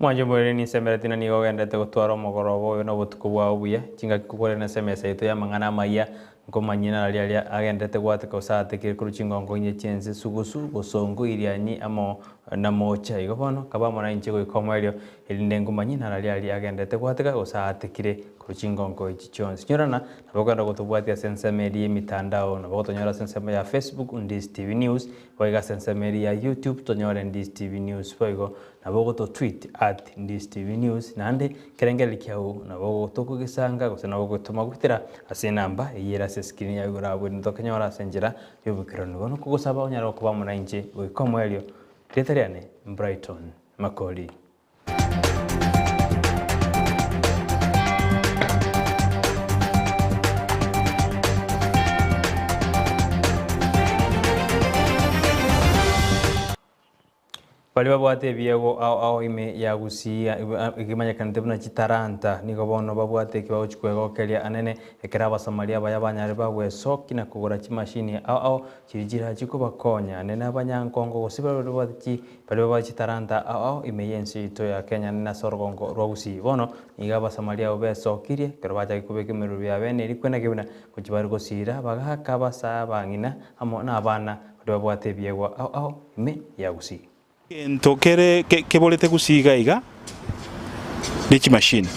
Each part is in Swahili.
Mwanjo mwere ni semeratina ni gogendete gutwara umugorobo no butuku bwa ubuye kinga kukore na semesa itu ya mangana maya ngomanyina alia agendete gwatika usate kiri kuruchingongo nye chenze sugusu bosongo iriani amo na mocha igobono kabamo na inche goikomeryo ilinde ngomanyina alia agendete gwatika usate kiri kuruchingongo ichichonse nyorana naboganda gutubwatia sensa media mitandao nabogotonyora sensa ya Facebook Ndis TV News boiga sensa media ya YouTube tonyora Ndis TV News boigo nabogoto tweet @Ndis TV News nande kerengeli kyau nabogoto kugisanga gose nabogotuma gutira ase namba yera se screen ya gurabwe ndokanyora senjira yobukirano gono kugusaba onyara kuba muna inje wikomwelyo tetariane Brighton Makoli. Baliba bwate biego au ime ya gusia ikimanya kanite buna chitaranta niko bono babwate kibaho chikwego kelia anene ekeraba Somalia bayabanyare bagwe soki na kugura chimashini au chirijira chikubakonya anene abanyankongo gosibero bwati baliba chitaranta au ime yensi to ya Kenya na sorgongo rogusi bono igaba Somalia obesokirie kerobaja kubeke meru bya bene rikwena kibuna kuchibari gosira bagaka basa bangina amo na abana babwate biego au ime ya gusi Ntokere kebolete gusiga iga nichi machine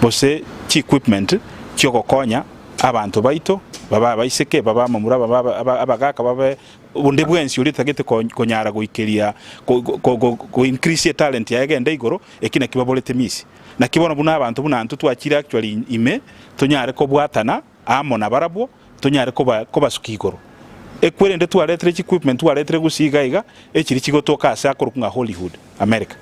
bose chi equipment cyo gokonya abantu baito baba baiseke baba mamura baba abagaka baba bunde bwensi uri tagete konyara goikeria go increase talent ya gende igoro ekina kibabolete misi na kibono buna abantu buna antu twakira actually ime tonyare ko bwatana amo na barabwo tonyare ko basukigoro ekwere tu electric equipment tu electric gusiga iga ekiri kigotoka asa akorukunga Hollywood America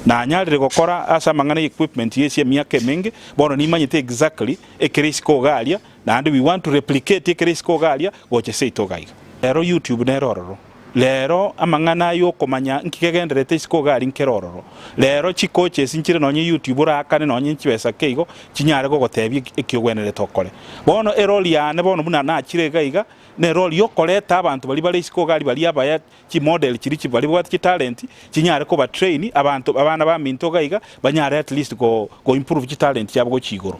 na anyarire gokora asa mangana equipment yesi ya miaka mingi bono ni manyite exactly ekerisiko galia na and we want to replicate ekerisiko galia goche seito gaiga lero YouTube nerororo lero amangana yo komanya nkikegenderete isiko gali nkerororo lero chikoche sinchire nonye YouTube rakane nonye nchibesa keigo chinyare gogotebye ekiogwenere tokore bono eroli yane bono buna na chire gaiga ne role yokoleta abantu bali isiko gali bali abaya chi model chiri bali bwati talent chinyare ko ba train abantu abana ba minto gaiga banyare at least go improve chi talent yabo go chigoro.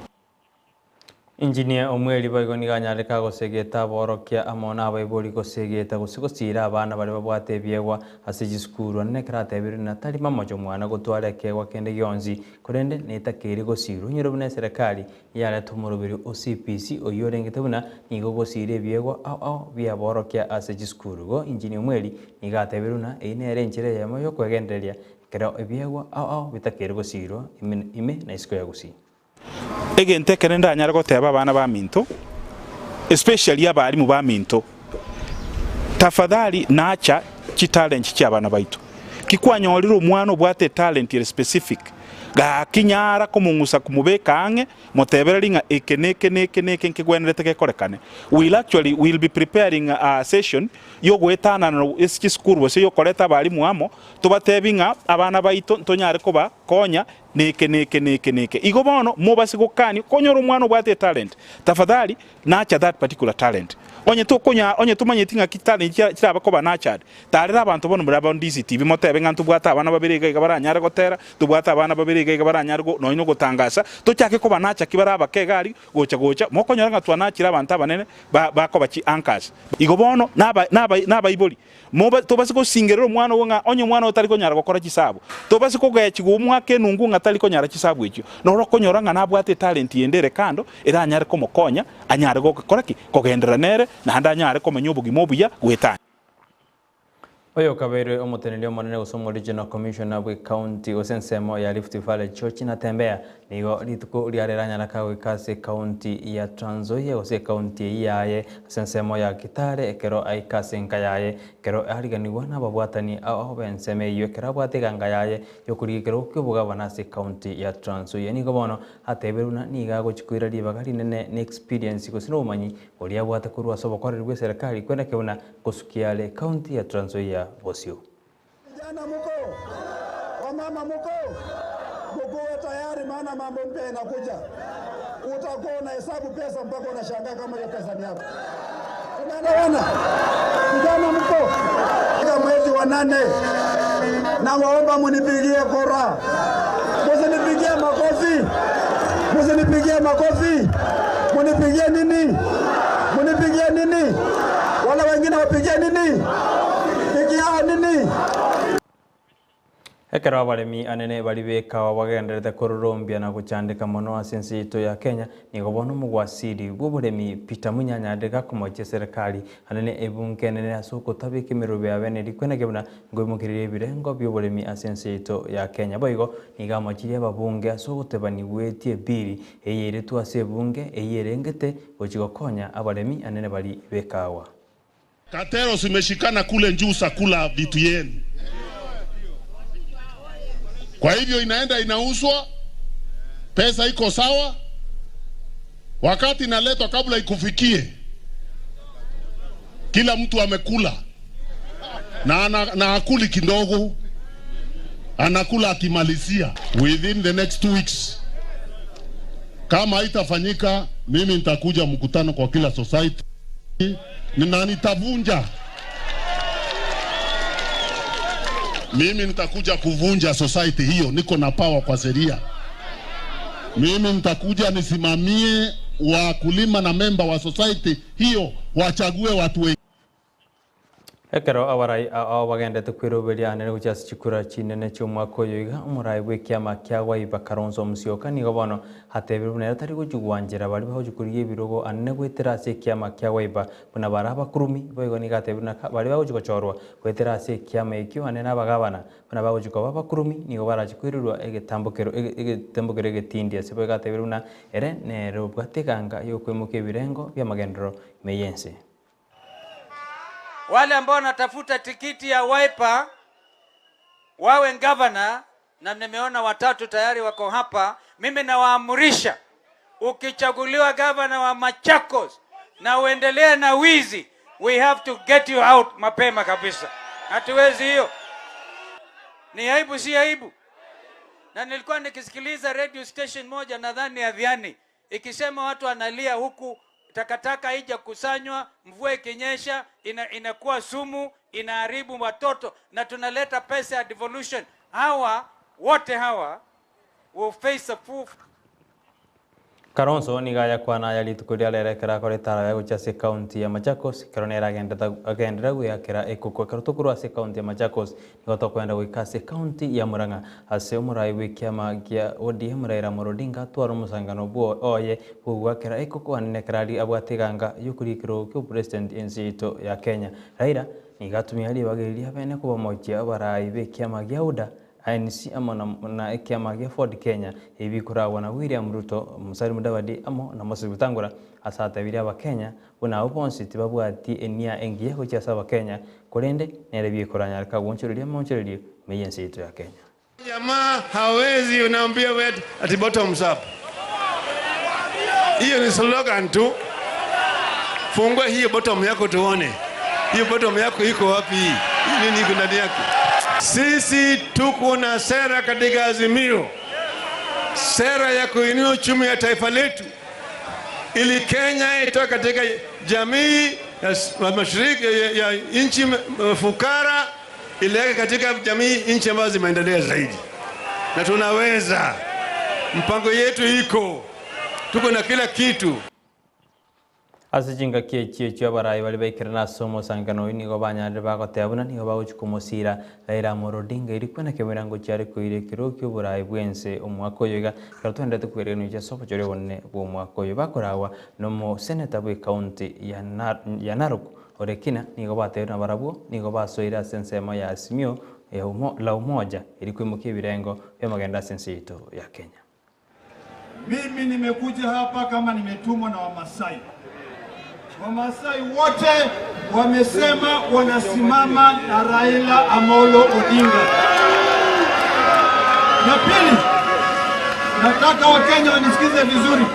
Engineer omweli baigoni ganyare ka gosegeta borokia amona abaiboli gosegeta gusigosira abana bali babwate byegwa asiji skuru ne kratebiru na tali mamojo mwana gotware kegwa kende gyonzi kurende netakeri gosiru nyiro bune serikali yale tumurubiri OCPC oyorengete buna nigo gosire byegwa au bya borokia asiji skuru go engineer omweli nigatebiru na ine renjire yamo yo kwegenderia kero byegwa au bitakeri gosiru ime na isko ya gusi egente kerenda anyara goteba abana ba minto especially abali mu ba minto tafadhali nacha chi talent chi abana baito kikwanyolira omwana obwate talent specific ga kinyara komungusa kumubeka ange motebereringa ekeneke nkigwenerete kekorekane will be preparing a session yo gwetana no eski school wose yo koleta bali muamo tubatebinga abana baito ntonyare koba konya neke igo bono mobasi gokani konyora omwana obwate talent tafadhali nacha that particular talent onye tumanye tinga talent kiraba koba nacha tarira abantu bono muraba Ndis TV motebenga ntubwata abana babirega baranyara gotera tubwata abana babirega baranyara go noino gotangasa tochake koba nacha kibaraba kegari gocha mokonyora ngatwa nakira abantu abanene bakoba chi anchors igo bono naba iboli moba tobasi ko singerero omwana wonga onye mwana otari konyara gokora kisabo tobasi ko gachi go mwake nungu ngatali konyara kisabo ekyo noro konyora nga nabwate talent yendere kando era anyare ko mokonya anyare gokora ki kogendera nere na handanyare ko manyobugi mobuya gwetana Oyo kabere omotenelio monene usomo regional commissioner bwe county osensemo ya Rift Valley Church na tembea nigo lituko liareranya na kawe kase county ya Trans Nzoia ose county yaye osensemo ya Kitale ekero aikase nkayaye kero ariganirwa nababwatani aho benseme iyo kera bwateganga yaye yokurigero kyobuga banase county ya Trans Nzoia nigo bono ateberuna niga gochikwira libagari nene ne experience gosino umanyi olia bwata kurwa sobo korerwe serikali kwenda kebuna gosukiale county ya Trans Nzoia Bosio. Jana muko, wamama muko, mukowe tayari maana mambo mpya inakuja. Utakuwa unahesabu pesa mpaka unashangaa kama hiyo pesa ni yako. Tunaelewana? Jana muko, mwezi wa 8 na waomba munipigie kura. Munipigie makofi. Munipigie nini? Munipigie nini? Wala wengine wapigie nini? Pigia nini? Ekero abaremi anene bari bekawa bagenderete kururumbia na gucandika mono asensi itu ya Kenya ni gobono mugwasiri gwoburemi Peter Munyanya ndega kumoche serikali anene ebunke nene asuko tabike mirube abene rikwenegebuna ngwimukirire birengo byoburemi asensi itu ya Kenya boigo nigamochire babunge asuko tebani wetie biri eyere tu asebunge eyerengete gochigokonya abaremi anene bari bekawa. Katero zimeshikana kule njuu sakula vitu yenu. Kwa hivyo inaenda inauzwa, pesa iko sawa, wakati inaletwa kabla ikufikie, kila mtu amekula, na akuli kidogo, anakula akimalizia. Within the next 2 weeks, kama haitafanyika, mimi nitakuja mkutano kwa kila society, na nitavunja. Mimi nitakuja kuvunja society hiyo, niko na power kwa sheria. Mimi nitakuja nisimamie wakulima na member wa society hiyo wachague watu wengi. Ekero abarai abagendete kwiroberia anene guchasi chikura chinene cy'umwaka yoiga umurai bw'ikiama kya Wiper Kalonzo Musyoka nigo bono hatebirwe na tari gujugwanjira bari bahujukuriye ibirogo anene gwetera ase kiama kya Wiper buna baraba kurumi boigo ni gatebirwe na bari bahujugochorwa gwetera ase kiama ekyo anene abagabana buna bahujuko baba kurumi nigo barachikwirirwa egetambukero egetindi ase boigo gatebirwe na ere ne robwateganga yokwemuka ebirengo bya magendero meyense. Wale ambao natafuta tikiti ya Wiper wawe governor, na nimeona watatu tayari wako hapa. Mimi nawaamurisha, ukichaguliwa governor wa Machakos na uendelee na wizi, we have to get you out mapema kabisa. Hatuwezi hiyo. Ni aibu, si aibu? Na nilikuwa nikisikiliza radio station moja nadhani Adhiani ikisema watu analia huku takataka haija kusanywa, mvua ikinyesha inakuwa sumu, inaharibu watoto, na tunaleta pesa ya devolution. Hawa wote hawa will face a full. Kalonzo ni gaya kwana ya litukuria lerekera kore tara ya guchase county ya Machakos karonera agendera guyakira ekuko karutukuru ase county ya Machakos nigoto kwenda guikase county ya Murang'a ase umurai w'ikiama gya ODM Raila Odinga twaro musangano bwo oye bugwakira ekuko anene karari abwateganga yukurikiro kyo president ensito ya Kenya. Raila ni gatumia ali bagiriria bene kuba mochia abarai w'ikiama gya UDA ANC amona na ekiama gya Ford Kenya ibikuragwa na William Ruto Musalia Mudavadi amo na Moses Wetangula asatabiri aba Kenya buna ubonsi tibabwati enia engiye ko cyasaba Kenya kurende nere bikuranya kagwonchiriria monchiriria meyensi yetu ya Kenya. Jamaa hawezi unaambia wewe ati bottoms up. Hiyo ni slogan tu. Fungua hiyo bottom yako tuone. Hiyo bottom yako iko wapi? Hii nini iko ndani yake? Sisi tuko na sera katika Azimio, sera ya kuinua uchumi ya taifa letu, ili Kenya itoke katika jamii ya mashariki ya nchi fukara ileke katika jamii nchi ambazo zimeendelea zaidi. Na tunaweza, mpango yetu iko, tuko na kila kitu. Asijinga kiechio abarai bali baikirana somo sangano nigo banyande bagotebuna nigo baguchukumosira Raila Odinga irikwena kemirango cyari kuirekiro kyo burai bwense umwako yoga karutondete kwereno cya sopo cyore bonne bo mwako yoba korawa no mo senator bwe county ya Narok orekina nigo batera barabo nigo basoira sensema ya Azimio la umoja ilikwimuka ibirengo bya magenda sensito ya Kenya. Mimi nimekuja hapa kama nimetumwa na Wamasai. Wamasai wote wamesema wanasimama na Raila Amolo Odinga. Na pili, nataka Wakenya wanisikize vizuri.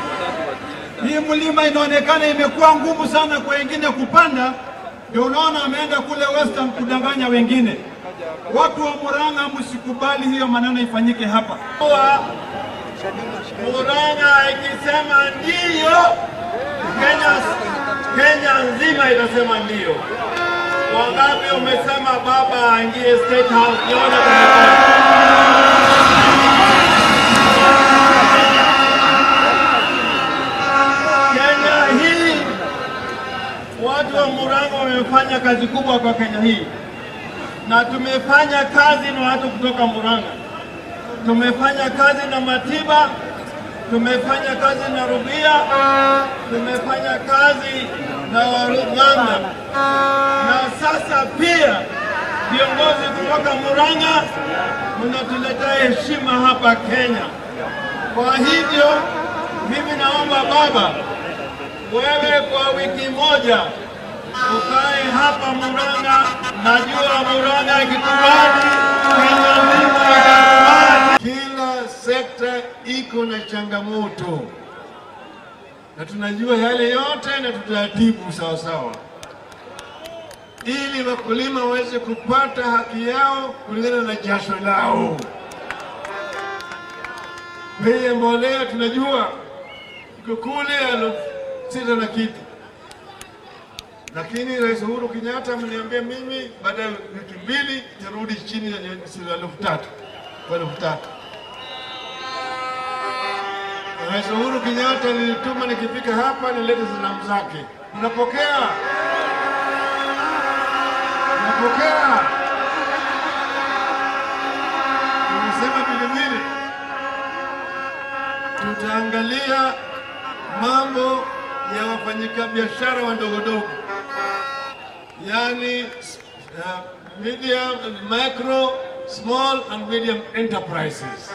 Hii mlima inaonekana imekuwa ngumu sana kwa wengine kupanda, ndio unaona wameenda kule Western kudanganya wengine. Watu wa Murang'a, msikubali hiyo maneno ifanyike hapa. Murang'a ikisema ndio, Kenya nzima itasema ndio. Wangapi umesema baba aingie State House? Niona tumefanya kazi kubwa kwa Kenya hii, na tumefanya kazi na watu kutoka Murang'a, tumefanya kazi na Matiba, tumefanya kazi na Rubia, tumefanya kazi na Waruganga, na sasa pia viongozi kutoka Murang'a mnatuletea heshima hapa Kenya. Kwa hivyo mimi naomba baba, wewe kwa wiki moja ukae hapa Murang'a. Najua Murang'a ikikubali, Kenya nzima itakubali. Kila sekta iko na changamoto, na tunajua yale yote na tutatibu sawa sawa, ili wakulima waweze kupata haki yao kulingana na jasho lao. Bei ya mbolea tunajua iko kule 6 na kitu, lakini Rais Uhuru Kenyatta ameniambia mimi baada ya wiki mbili itarudi chini ya 3,000 kwa 3,000. Rais Uhuru Kenyatta nilituma nikifika hapa nilete salamu zake. Unapokea? Unapokea? Nimesema vile vile tutaangalia mambo ya wafanyikabiashara wadogo, yani medium, micro, small and medium enterprises,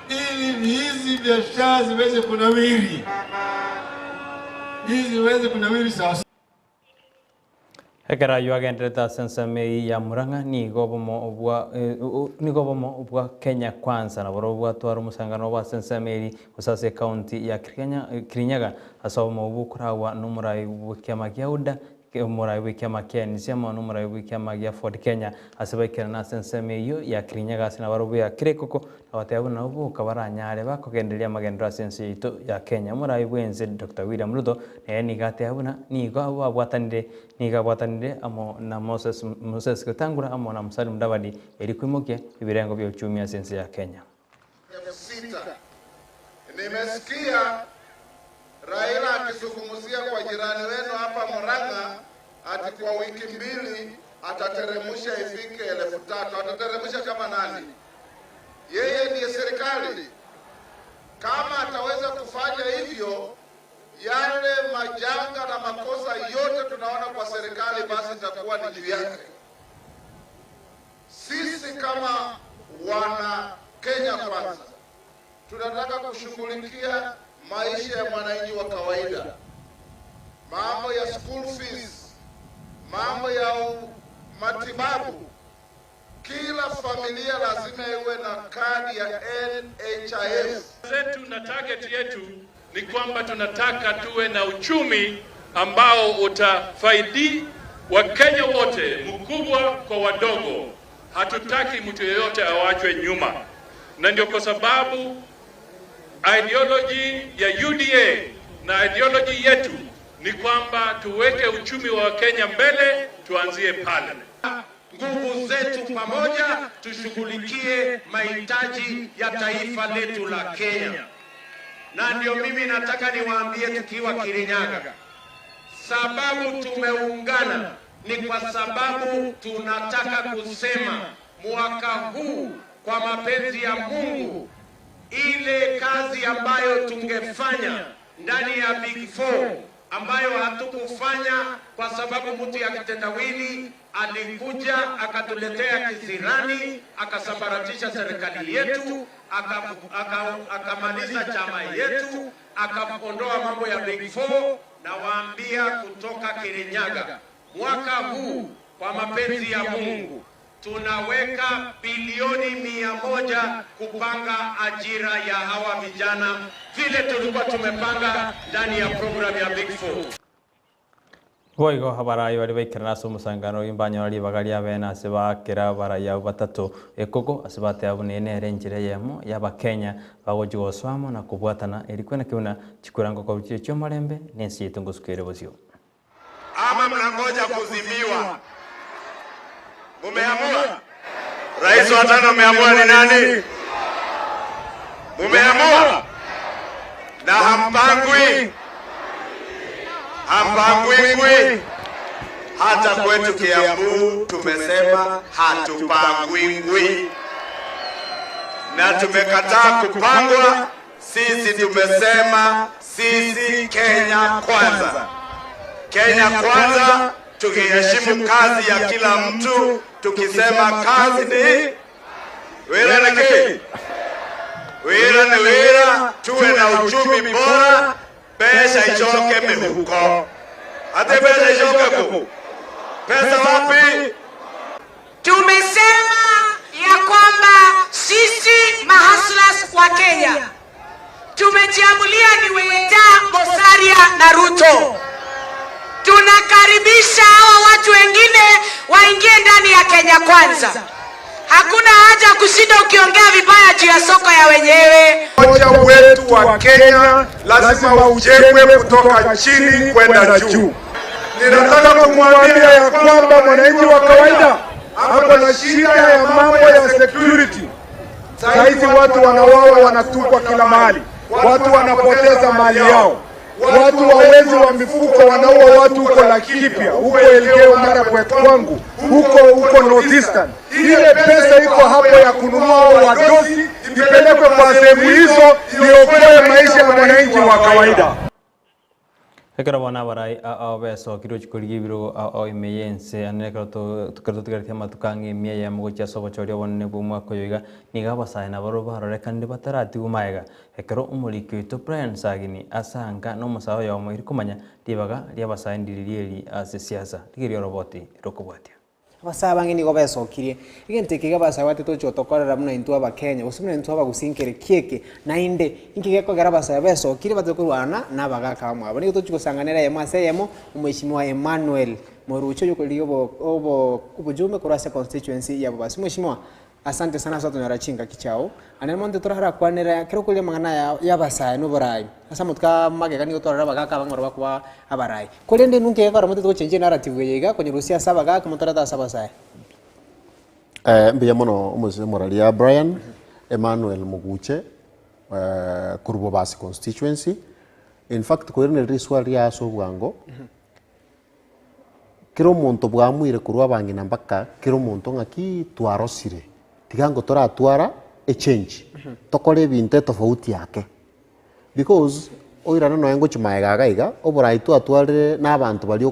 ili hizi biashara ziweze kunawiri, sasa. Ekera yu agendeta sensame ya Murang'a ni gobomo obwa Kenya Kwanza na boro twara musangano wa sensame usase county ya Kirinyaga asomo obukurawa numurai bukema gyauda umurai wikema Kenya sema numurai wikema gya Ford Kenya asabekera na sensame yo ya Kirinyaga sina baro ya Kirekoko abatebu na ubu kabaranyare bakogenderia magendera sense ito ya Kenya murai bwenze Dr. William Ruto ni gate abuna ni go abwatanire amo na Moses Katangura amo na Musalia Mudavadi elikwimoke ibirengo bya uchumi ya sense ya Kenya. Nimesikia Raila akizungumzia kwa jirani wenu hapa Murang'a ati kwa wiki mbili atateremsha ifike 3,000. Atateremsha kama nani? Yeye ndiye serikali. Kama ataweza kufanya hivyo, yale majanga na makosa yote tunaona kwa serikali basi itakuwa ni juu yake. Sisi kama wana Kenya Kwanza tunataka kushughulikia maisha ya mwananchi wa kawaida, mambo ya school fees, mambo ya matibabu. Kila familia lazima iwe na kadi ya NHIF. Zetu na target yetu ni kwamba tunataka tuwe na uchumi ambao utafaidi Wakenya wote, mkubwa kwa wadogo. Hatutaki mtu yeyote awachwe nyuma, na ndio kwa sababu ideology ya UDA na ideology yetu ni kwamba tuweke uchumi wa Kenya mbele, tuanzie pale. Nguvu zetu pamoja tushughulikie mahitaji ya taifa letu la Kenya. Na ndio mimi nataka niwaambie tukiwa Kirinyaga, sababu tumeungana ni kwa sababu tunataka kusema mwaka huu kwa mapenzi ya Mungu, ile kazi ambayo tungefanya ndani ya Big Four ambayo hatukufanya kwa sababu mtu ya kitendawili alikuja akatuletea kisirani, akasambaratisha serikali yetu, akamaliza chama yetu, akaondoa mambo ya Big Four. Na waambia kutoka Kirinyaga, mwaka huu kwa mapenzi ya Mungu tunaweka bilioni 100 kupanga ajira ya hawa vijana vile tulikuwa tumepanga ndani ya program ya Big Four. Goigo habarayo ari baikirana so musangano imbanyo ari bagali abena sebakira baraya batatu ekoko asibate abunene renjire yemo yaba Kenya bagojigo swamo na kubwatana elikwena kiuna chikurango kwa uchi cyo marembe nensi yetungo sukere bosio ama mnangoja kuzimiwa. Mumeamua? Rais wa tano ameamua ni nani? Mumeamua? Na hampangwi. hata kwetu Kiambu tumesema hatupangwingwi na tumekataa kupangwa. Sisi tumesema sisi Kenya kwanza, Kenya kwanza, tukiheshimu kazi ya kila mtu, tukisema kazi ni wira na ki wira ni wira, tuwe na uchumi bora, pesa ichoke mifuko. Hata pesa ichoke ku pesa wapi? Tumesema ya kwamba sisi mahaslas wa Kenya tumejiamulia ni Weta, Musalia na Ruto. Tunakaribisha hao watu wengine waingie ndani ya Kenya kwanza. Hakuna haja kushinda ukiongea vibaya juu ya soko ya wenyewe. Umoja wetu wa Kenya lazima ujengwe kutoka chini kwenda juu. Ninataka kumwambia ya kwamba mwananchi wa kawaida hapo na shida ya mambo ya security. Saizi watu wanauawa, wanatupwa kila mahali, watu wanapoteza mali yao, watu wawezi wa mifuko wanaua watu huko Laikipia, huko Elgeyo Marakwet kwangu, huko North Eastern. Ile pesa iko hapo ya kununua wadosi ipelekwe kwa sehemu hizo, iokoe maisha ya mwananchi wa kawaida. Ekara wana barai a beso kiro chikori biro a imeyense aneka to tukartia matukangi mie ya mugo cha sobo choria wonne bumwa koyoga niga basai na baro baro rekande batarati umaega ekero umuliki to plan sagini asanga no musawo ya omwiri kumanya dibaga ria basai ndirieri ase siasa tigirio roboti rokobwatia Abasabange nigo besokirie igente kiga basawate tocho tokorera muna intu aba Kenya usumuna intu aba gusinkere kieke na inde inkige ko gara basaya besokire batokurwana nabagaka amwe abo nigo tochikusanganira yemo aseyemo umweshimiwa Emmanuel Morucho yokoliyo obo kubujumbe kurase constituency ya babasi mweshimiwa. Asante sana soto nyarachinga kichao anemonte torahara kwanera kero kulia mangana ya basaya no borai asa mutka mageka nigo torara bagaka bangoro bakwa abarai kolende nunke karo mote to change narrative yega kwenye Rusia saba gaka motorata saba sai mbiya mono umuse moralia Brian Emmanuel Muguche kurbo basi constituency. In fact ko irne riswa ria so bwango kero monto bwamwire kurwa bangina mpaka kero monto ngaki twarosire tigango tora twara a change tokore binte tofauti yake because oirana no engo chimaega gaiga oborai tu atware n'abantu bali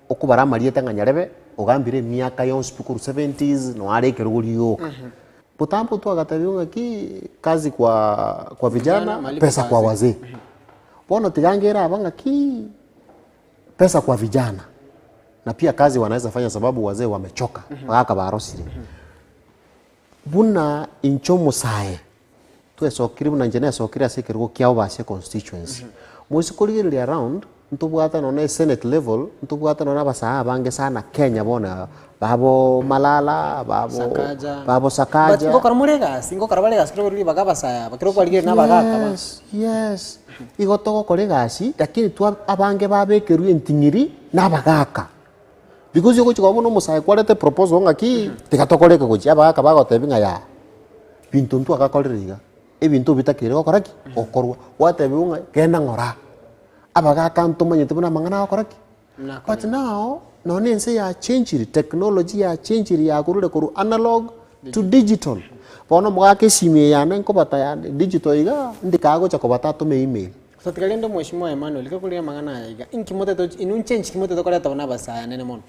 okubara marieta nganyarebe ogambire miaka yon spikuru 70s no areke rugulioka potampo tu agatabiunga ki kazi kwa vijana pesa kwa wazee bono tigangera abanga ki pesa kwa vijana na pia kazi wanaweza fanya sababu wazee wamechoka waka barosire buna inchomo sae tu esokiri buna njene esokiri asekergo kyao base constituency musikoli around ntubwata no senate level ntubwata no nabasa bange sana Kenya bona babo Malala babo Sakaja ngo karmulega singo karbalega skro ri bagabasa bakiro kwalige nabagaka yes igotogo kolegasi lakini tu abange babekeru entingiri nabagaka because you go no musai kwalete proposal ngaki tikatokoleke gochi abagaka bagotebinga ya bintu ntu akakoleriga ebintu bitakire gokoraki okorwa watebinga kenda ngora abagaka ntumanyete buna mangana gokoraki but now no nense ya change technology ya change ya kurule kuru analog to digital bono mugake simie yana nkobata ya digital iga ndikago chakobata to email so tikalendo mweshimo Emmanuel kakulia mangana iga inkimote to inun change kimote to koleta bana basaya nene mon.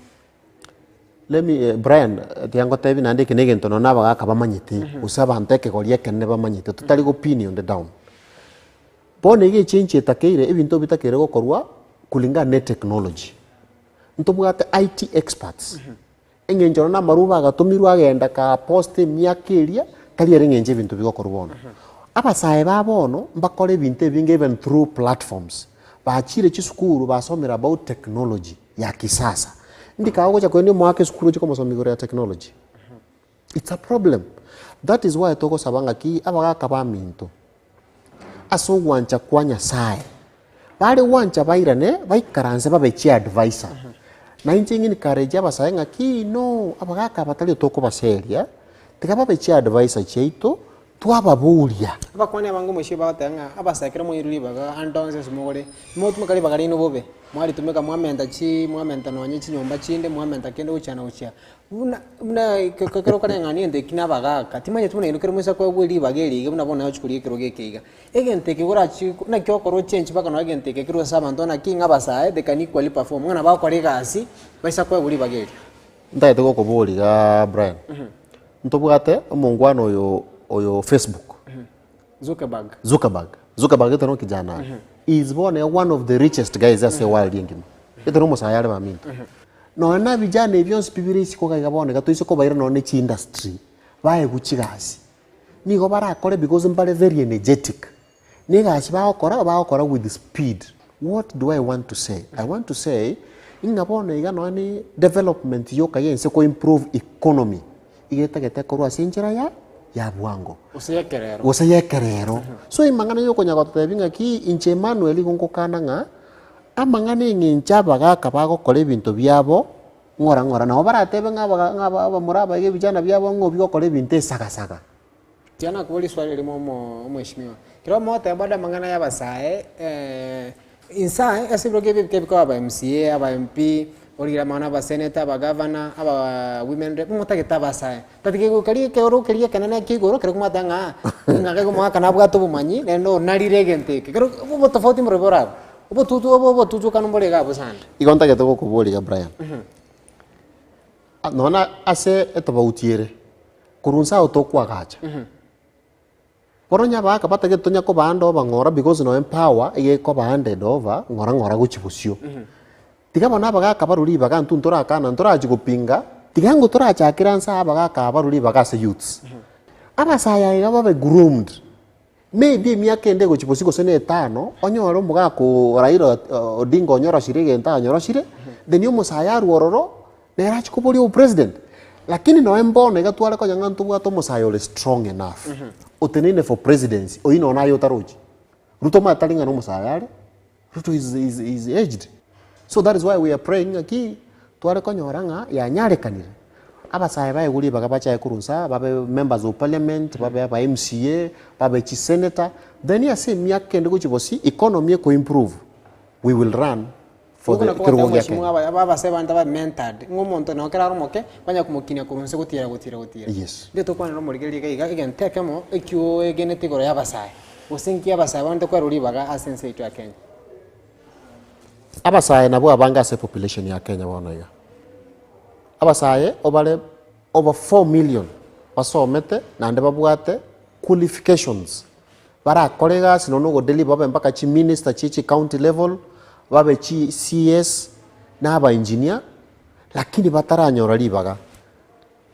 Let me Brian tiango tebi nande kinege ntono nabagaka bamanyite usaba nteke golie kenne bamanyite tutali go opinion on the down bone ige change etakeire ebintu bitakere gokorwa kulinga net technology ntubwate IT experts engenjoro na maruba agatumirwa agenda ka post miakeria kali erengenje ebintu bigokorwa abasaye babono mbakore ebintu binge even through platforms baachire chisukuru basomera about technology ya kisasa ndikago cha kwende mwake sukuru chiko masomigoro ya technology. It's a problem. That is why toko sabanga ki abagaka baminto aso wancha kwanya sae bale wancha bairane baikaranze babechi advisor na injingi ni kareja basayenga ki no abagaka batali toko baseria tika babechi advisor cheito twababuria abakwane abango moshi bagatanga abasakira moiruri baga andonze smogore motu kali bagari no bobe mwali tumeka mwamenda nonye chinyomba chinde mwamenda kende uchana ucha una kakero kana ngani ende kina baga katimanye tuna ino kero mwesa kwa bweli bageri muna bona ochukuri kero gekeiga egente kigora chi na kyo koro change baka no egente kero saba ndona kinga basae de kani kwali perform ngana ba kwali gasi baisa kwa bweli bageri ndaite goko bweli ga Brian ntobugate omongwano oyo Facebook Zuckerberg ito kijana is one of the richest guys as a world yengim ito no musayale baminto no na vijana ebyonse bibirisi ko kagaboneka toise ko bayira no ne chi industry baye guchigasi nigo barakore because mbale very energetic nigashi bakora with speed. What do I want to say? I want to say ingabone iga no ni development yoka yense ko improve economy igetagete korwa sinjira ya bwango useyekerero so imangana yoko nyagotebinga ki inche Emmanuel gonkokana nga amangana ngincha bagaka bagokora ebinto byabo ngora nabo baratebe ngaba muraba ye bijana byabo ngo bigokora ebinto esagasaga tiana kubuli swali limo mheshimiwa kiro mote bada mangana ya basae insa asibroge bibiko aba MCA aba MP origira mana ba senator ba governor aba women rep mutageta basae tatike kali ke oro kali kanana ki goro kero matanga ngake ko maka na bwa to bumanyi nendo narire gente kero bo tofauti mrebora bo tutu kanumbole ga busana igonta ke to ko boli ga Brian nona ase etobautiere kurunsa otokwa gacha poronya ba ka batake tonya ko bando bangora because no empower ye ko banded over ngora guchibusio tikabona baga kabaruri baga ntuntora kana ntora jigupinga tigango tora chakiransa baga kabaruri baga se youths abasaya babe groomed maybe miaka ende guchibusiko sene 5 onyoro muga ko Raila Odinga onyoro shirige nta onyoro shire then yo musaya ruororo nera chikubuli o president lakini no embone gatwara ko nyanga ntuwa to musaya ole strong enough otenene for presidency oino nayo taroji Ruto matalinga no musaya Ruto is aged. So that is why we are praying aki tuare konyoranga ya nyare kanire abasaye baye guri bagabacha kurunsa babe members of parliament babe ba MCA babe chi senator then ya se miaka ndiko chibosi economy ko improve we will run for the kirugo yake aba se banda ba mentored ngomonto no kera rumoke banya kumukina kurunsa gutira yes ndio to kwana no murigeri ga igen tekemo ekyo genetic ya basaye usinki abasaye banda kwa ruri baga asense itu ya Kenya abasaye nabo abanga se population ya Kenya bonoya abasaye obale over 4 million basomete nande babwate qualifications bara kolega sinono go deliver babe mpaka chi minister chi county level babe chi CS na aba engineer lakini bataranyora libaga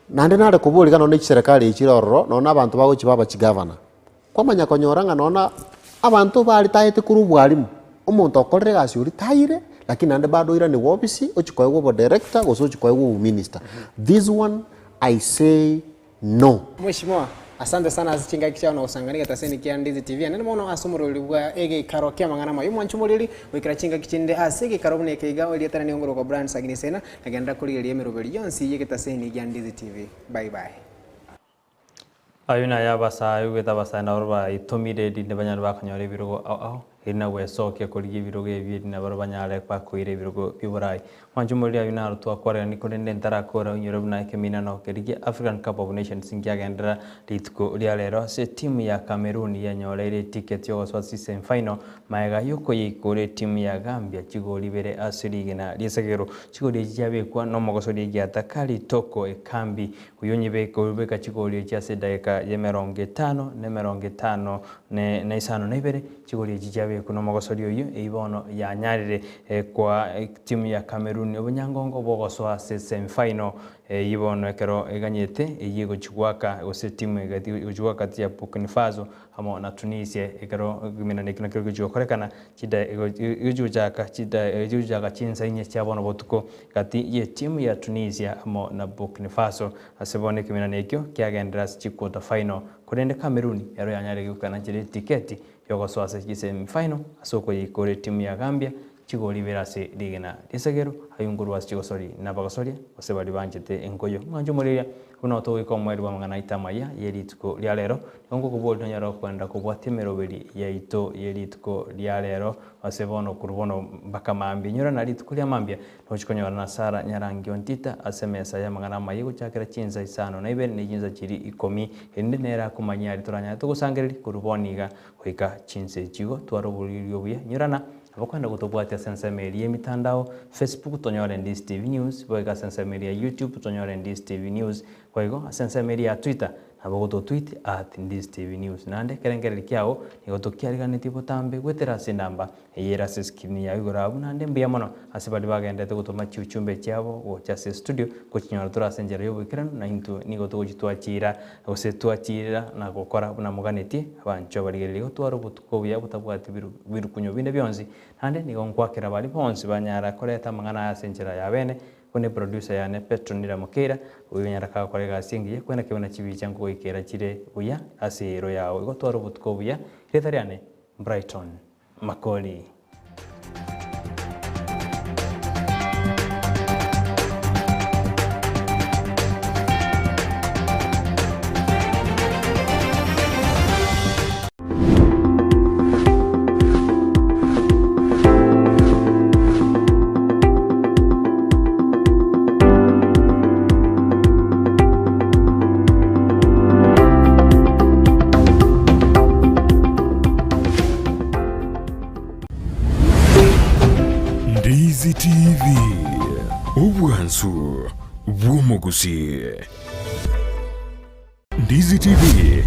nande nare kubuli kana ne serikali ichiroro nona abantu bago chibaba chi governor kwamanya konyoranga nona abantu bali taite kuru bwalimu umuntu akorere gasi uri tayire lakini ande bado ira ni wobisi ochikoye go director go ochikoye go minister this one I say no. Mheshimiwa asante sana azichinga kichao na usanganika taseni kia Ndizi TV nene mono asumuro libwa ege karo kia mangana mayu mwanchumulili wikira chinga kichinde asege karobune keiga oli atara ni ngoro ko brand sagini sena agenda kuri yeme robeli yonsi yeke taseni kia Ndizi TV bye bye. Ayuna ya basa ayugeta basa na orba itomide di nebanyana bakanyore birogo aho ina wesoke kuri birogo ebi na barabanyale kwa koire birogo biburai manjumuri ayuna rutwa kwara ni konende ndara kora unyoro na kemina no kerige African Cup of Nations ingya gendera litko lialero se timu ya Cameroon ya nyorere ticket yo swasi sem final maega yuko yikore timu ya Gambia chigoli bere asiri na lisagero chigoli jabe kwa no mogosori gyata kali toko ekambi uyonyibe ko beka chigoli cha sedaka yemeronge 5 nemeronge 5 ne isano nebere chigoli jijabe kuno mogosori oyo eibono ya nyarire kwa timu ya Cameroon obunyangongo bogoswa sem final yibono ekero eganyete eyigo chigwaka ose timu egati ujwaka tia Burkina Faso hamo na Tunisia ekero gimena nekina kero gyokorekana chida ujujaka chinsa inye chabono botuko kati ye timu ya Tunisia hamo na Burkina Faso asebone kimena nekyo kyagendera chikota final kurende Cameroon yaro yanyare gukana chire tiketi yogoswa se sem final asoko yikore timu ya Gambia chigoli berase ligena isagero ayunguru was chigosori na bagasoria osebali banjete enkoyo mwanjo muriya kuno tugiko mweri wa magana itamaya yerituko lya lero ngo kuboli nyaro kwenda kubwatia meroberi yaito yerituko lya lero asebono kurubono mpaka mambi nyora na rituko lya mambia nochikonyora na Sara Nyarangi Ontita asemesa ya magana mayigo cyakira cinza isano na ibere n'ijinza kiri 10 ende nera kumanya ritoranya tugusangereri kuruboniga kwika cinze jigo twaroburirio buye nyurana abakwenda gutobwatia sensameri yemitandao Facebook tonyore Ndis TV News boga sensameri ya YouTube tonyore Ndis TV News kwego sensameri ya Twitter abagoto tweet @Ndis TV News nande kerengereri kyao nigotokiariganiti botambe gwetera sindamba yera seskini ya igurabu nande mbia mono asibali bagendete gutoma chiuchumbe cyabo go cyase studio ko kinyora turasenjera yo bikirano na into nigotogitwachira osetwachira na gukora na muganeti abancho barigerero twarubutuko bya butabwati birukunyo binde byonzi nande nigonkwakira bali bonse banyara koreta mangana yasenjera ya bene kone producer yane Petronila Mukera uyenyara ka kolega singiye kwena kibona kibica ngo ikera kire buya asiro yawe go twarubutuko buya retariane Brighton Makoli. Ndizi TV ubwansu bw'umuguzi. Ndizi TV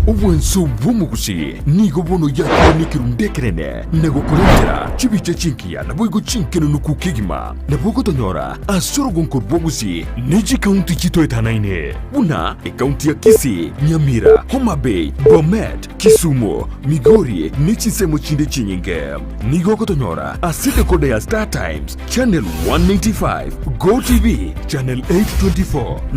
ubwansu bw'umuguzi nigo bono yakonikiru ndekerene nagokorera chibice chinkiya nabwo chinkeno nukukigima nabwo tonyora asorogonko bwoguzi neji county chitoetanaine buna county ya Kisii, Nyamira, Homa Bay, Bomet, Kisumu, Migori nechisemo chinde chinyinge nigo kotonyora aside kode ya Star Times channel 195, Go TV channel 824